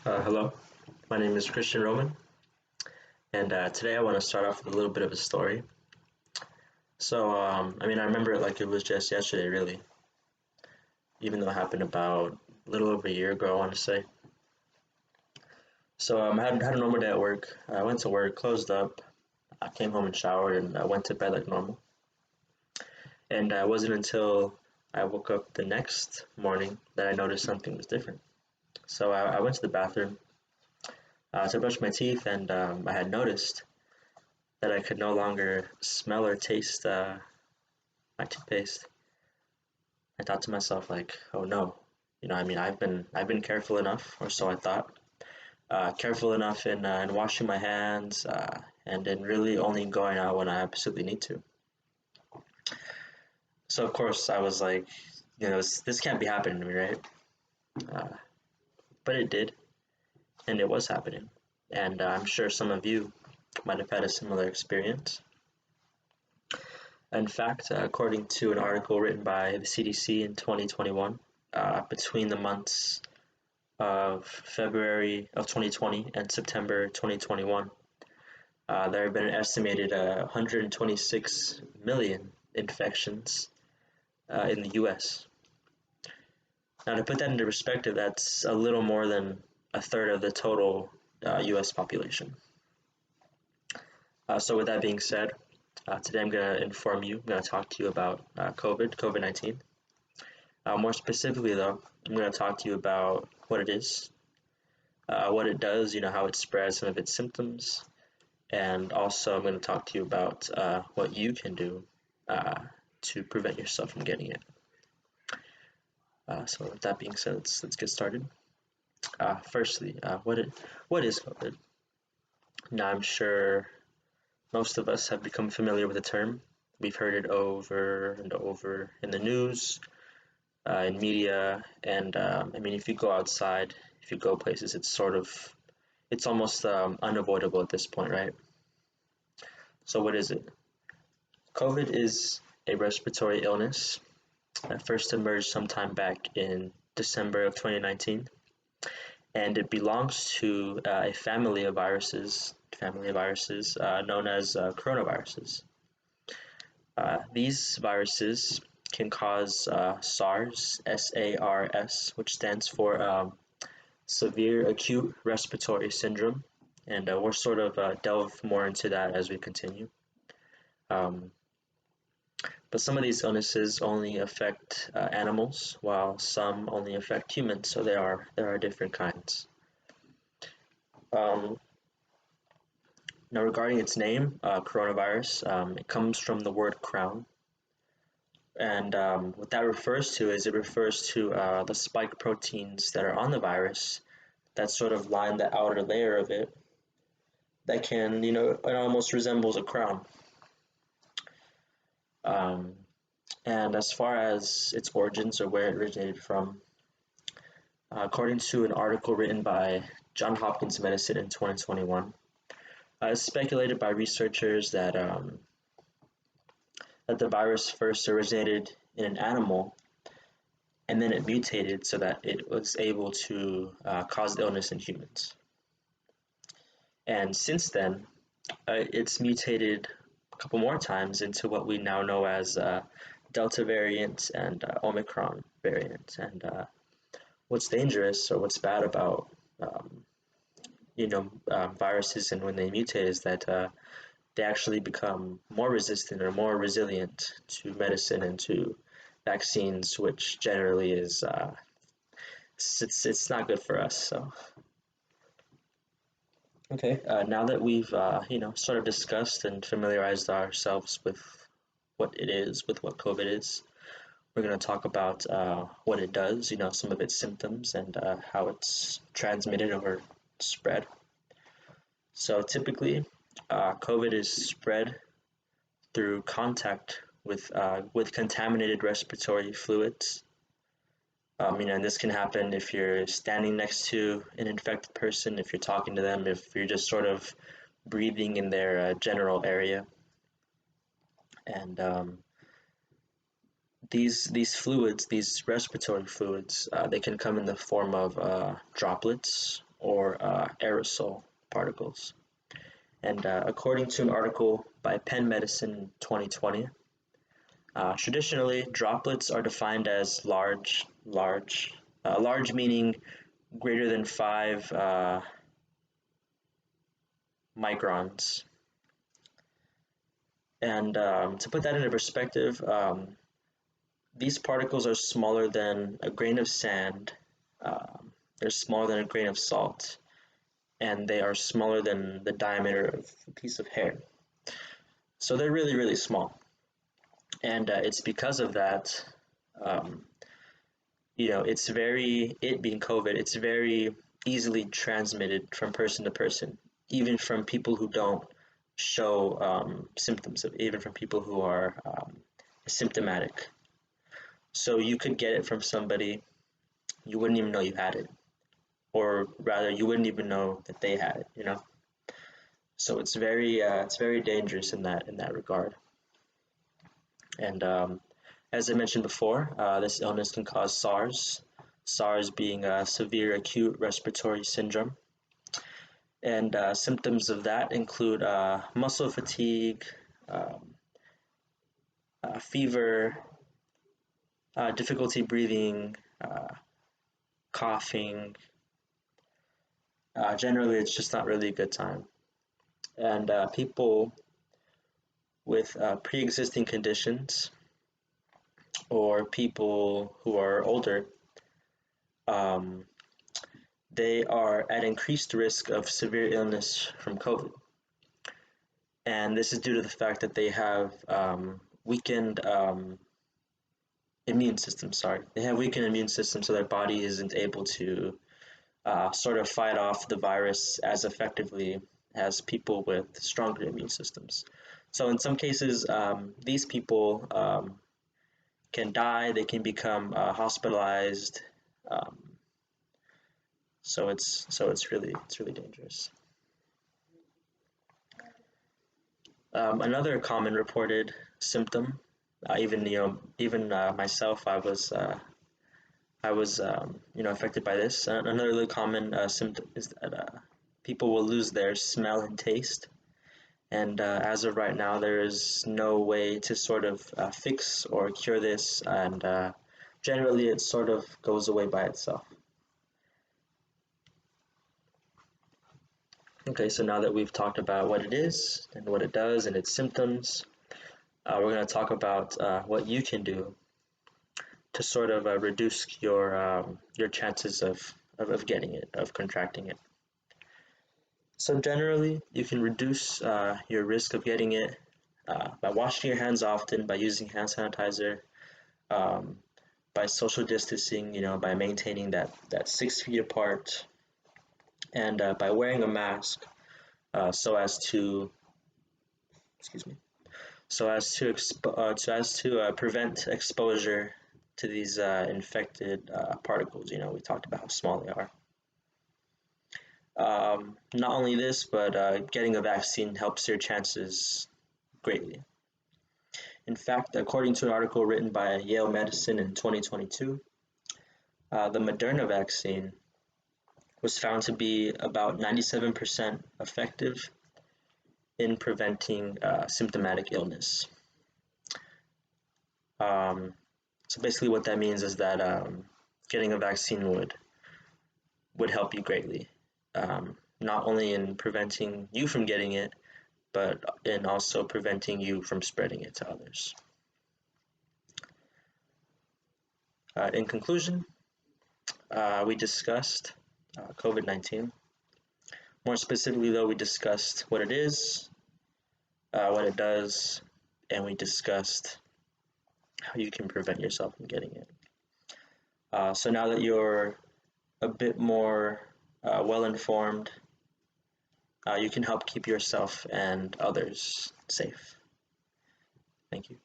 Hello, my name is Christian Roman, and today I want to start off with a little bit of a story. I remember it like it was just yesterday, really, even though it happened about a little over a year ago, I want to say. I had a normal day at work. I went to work, closed up, I came home and showered, and I went to bed like normal. And it wasn't until I woke up the next morning that I noticed something was different. I went to the bathroom to brush my teeth, and I had noticed that I could no longer smell or taste my toothpaste. I thought to myself like, oh no, I've been careful enough, or so I thought, careful enough in washing my hands and in really only going out when I absolutely need to. So of course I was like, this can't be happening to me, right? Uh, but it did, and it was happening, and I'm sure some of you might have had a similar experience. In fact, according to an article written by the CDC in 2021, between the months of February of 2020 and September 2021, there have been an estimated 126 million infections in the US. Now, to put that into perspective, that's a little more than a third of the total US population. So, with that being said, today I'm going to inform you, I'm going to talk to you about COVID-19. More specifically, though, I'm going to talk to you about what it is, what it does, how it spreads, some of its symptoms, and also I'm going to talk to you about what you can do to prevent yourself from getting it. So with that being said, let's get started. Firstly, what is COVID? Now I'm sure most of us have become familiar with the term. We've heard it over and over in the news, in media, and if you go outside, if you go places, it's almost unavoidable at this point, right? So what is it? COVID is a respiratory illness that first emerged sometime back in December of 2019, and it belongs to a family of viruses known as coronaviruses. These viruses can cause SARS, SARS, which stands for severe acute respiratory syndrome, and we'll sort of delve more into that as we continue. Um, but some of these illnesses only affect animals, while some only affect humans. So there are different kinds. Um, Now, regarding its name, coronavirus, it comes from the word crown, and what that refers to is it refers to the spike proteins that are on the virus that sort of line the outer layer of it. That can, it almost resembles a crown. Um, and as far as its origins or where it originated from, according to an article written by Johns Hopkins Medicine in 2021, it's speculated by researchers that the virus first originated in an animal and then it mutated so that it was able to cause illness in humans. And since then, it's mutated a couple more times into what we now know as Delta variant and Omicron variant. And what's dangerous or what's bad about viruses and when they mutate is that they actually become more resistant or more resilient to medicine and to vaccines, which generally is it's not good for us. So okay, now that we've sort of discussed and familiarized ourselves with what it is, with what COVID is, we're going to talk about what it does, some of its symptoms and how it's transmitted or spread. So typically, COVID is spread through contact with contaminated respiratory fluids. And this can happen if you're standing next to an infected person, if you're talking to them, if you're just sort of breathing in their general area. And these fluids, these respiratory fluids, they can come in the form of droplets or aerosol particles. And according to an article by Penn Medicine in 2020, traditionally droplets are defined as large meaning greater than 5 microns. And to put that into perspective, these particles are smaller than a grain of sand, they're smaller than a grain of salt, and they are smaller than the diameter of a piece of hair. So they're really, really small. And it's because of that, um, it being COVID, it's very easily transmitted from person to person, even from people who don't show symptoms, even from people who are symptomatic. So you could get it from somebody, you wouldn't even know you had it, or rather, you wouldn't even know that they had it. So it's very dangerous in that regard. And as I mentioned before, this illness can cause SARS, SARS being a severe acute respiratory syndrome. And symptoms of that include muscle fatigue, um, fever, difficulty breathing, coughing. Generally, it's just not really a good time. And people with pre-existing conditions or people who are older, um, they are at increased risk of severe illness from COVID. And this is due to the fact that they have weakened immune system. Sorry, they have weakened immune system, so their body isn't able to sort of fight off the virus as effectively as people with stronger immune systems. So in some cases, these people can die. They can become hospitalized. Um, so it's really dangerous. Another common reported symptom, even myself, I was affected by this. Another really common symptom is that people will lose their smell and taste. And as of right now, there is no way to sort of fix or cure this, and generally it sort of goes away by itself. Okay, so now that we've talked about what it is and what it does and its symptoms, we're going to talk about what you can do to sort of reduce your chances of getting it, of contracting it. So generally, you can reduce your risk of getting it by washing your hands often, by using hand sanitizer, um, by social distancing, by maintaining that 6 feet apart, and by wearing a mask so as to, excuse me, so as to prevent exposure to these infected particles. We talked about how small they are. Not only this, but getting a vaccine helps your chances greatly. In fact, according to an article written by Yale Medicine in 2022, the Moderna vaccine was found to be about 97% effective in preventing symptomatic illness. So basically what that means is that getting a vaccine would help you greatly, not only in preventing you from getting it, but in also preventing you from spreading it to others. In conclusion, we discussed COVID-19. More specifically, though, we discussed what it is, what it does, and we discussed how you can prevent yourself from getting it. So now that you're a bit more well-informed, you can help keep yourself and others safe. Thank you.